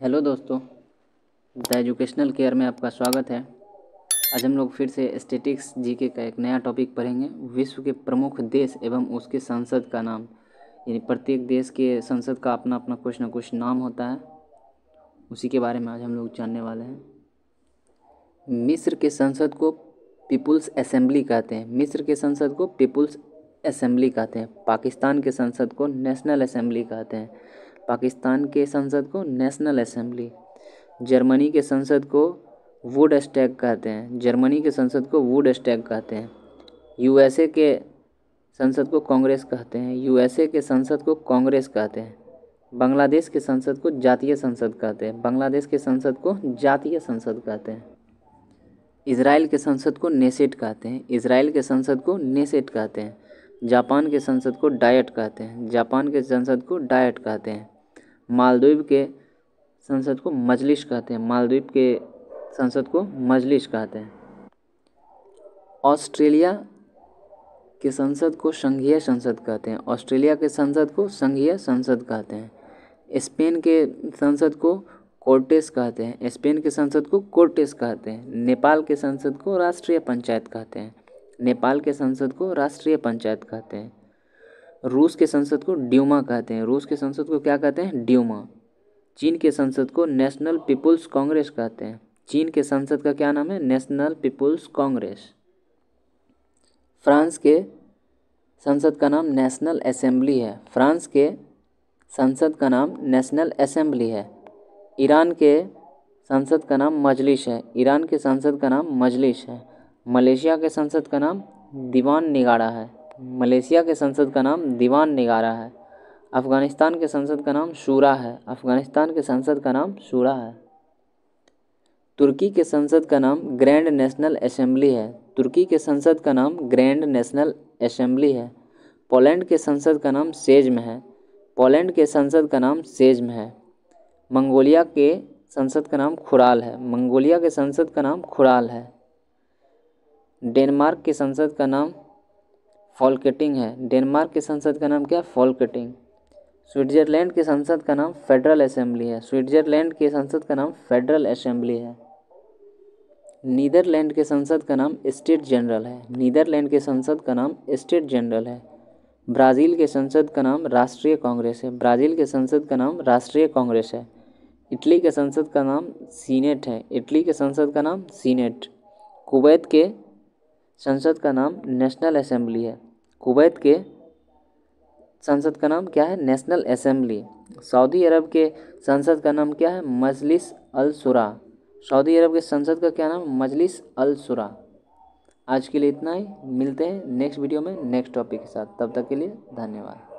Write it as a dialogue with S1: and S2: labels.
S1: Hello दोस्तों, the educational care में आपका स्वागत है। आज हम लोग फिर से स्टैटिक्स जीके का एक नया टॉपिक पढ़ेंगे। विश्व के प्रमुख देश एवं उसके संसद का नाम, यानी प्रत्येक देश के संसद का अपना अपना कुछ ना कुछ नाम होता है, उसी के बारे में आज हम लोग जानने वाले हैं। मिस्र के संसद को पीपुल्स असेंबली कहते हैं। मिस्र के संसद को पीपुल्स असेंबली कहते हैं। पाकिस्तान के संसद को नेशनल असेंबली कहते हैं। पाकिस्तान के संसद को नेशनल असेंबली। जर्मनी के संसद को वुड स्टैग कहते हैं। जर्मनी के संसद को वुड स्टैग कहते हैं। यूएसए के संसद को कांग्रेस कहते हैं। यूएसए के संसद को कांग्रेस कहते हैं। बांग्लादेश के संसद को जातीय संसद कहते हैं। बांग्लादेश के संसद को जातीय संसद कहते हैं। इज़राइल के संसद को नेसेट कहते हैं। इज़राइल के संसद को नेसेट कहते हैं। जापान के संसद को डायट कहते हैं। जापान के संसद को डायट कहते हैं। मालदीव के संसद को मजलिस कहते हैं। मालदीव के संसद को मजलिस कहते हैं। ऑस्ट्रेलिया के संसद को संघीय संसद कहते हैं। ऑस्ट्रेलिया के संसद को संघीय संसद कहते हैं। स्पेन के संसद को कोर्टेस कहते हैं। स्पेन के संसद को कोर्टेस कहते हैं। नेपाल के संसद को राष्ट्रीय पंचायत कहते हैं। नेपाल के संसद को राष्ट्रीय पंचायत कहते हैं। रूस के संसद को ड्यूमा कहते हैं। रूस के संसद को क्या कहते हैं? ड्यूमा। चीन के संसद को नेशनल पीपुल्स कांग्रेस कहते हैं। चीन के संसद का क्या नाम है? National people's Congress. फ्रांस के संसद का नाम नेशनल असेंबली है। फ्रांस के संसद का नाम नेशनल असेंबली है। ईरान के संसद का नाम मजलिस है। ईरान के संसद का नाम मजलिस है। मलेशिया के संसद का नाम दीवान निगारा है। मलेशिया के संसद का नाम दीवान निगारा है। अफ़गानिस्तान के संसद का नाम शूरा है। अफ़गानिस्तान के संसद का नाम शूरा है। तुर्की के संसद का नाम ग्रैंड नेशनल असेंबली है। तुर्की के संसद का नाम ग्रैंड नेशनल असेंबली है। पोलैंड के संसद का नाम सेज्म है। पोलैंड के संसद का नाम सेज्म है। मंगोलिया के संसद का नाम खुराल है। मंगोलिया के संसद का नाम खुराल है। डेनमार्क के संसद का नाम फॉल्केटिंग है। डेनमार्क के संसद का नाम क्या? फॉल्केटिंग। स्विट्जरलैंड के संसद का नाम फेडरल असेंबली है। स्विट्जरलैंड के संसद का नाम फेडरल असेंबली है। नीदरलैंड के संसद का नाम स्टेट जनरल है। नीदरलैंड के संसद का नाम स्टेट जनरल है। ब्राज़ील के संसद का नाम राष्ट्रीय कांग्रेस है। ब्राज़ील के संसद का नाम राष्ट्रीय कांग्रेस है। इटली के संसद का नाम सीनेट है। इटली के संसद का नाम सीनेट। कुवैत के संसद का नाम नेशनल असेंबली है। कुवैत के संसद का नाम क्या है? National assembly. सऊदी अरब के संसद का नाम क्या है? मजलिस अल शुरा। सऊदी अरब के संसद का क्या नाम? मजलिस अल शुरा। आज के लिए इतना ही। मिलते हैं नेक्स्ट वीडियो में नेक्स्ट टॉपिक के साथ। तब तक के लिए धन्यवाद।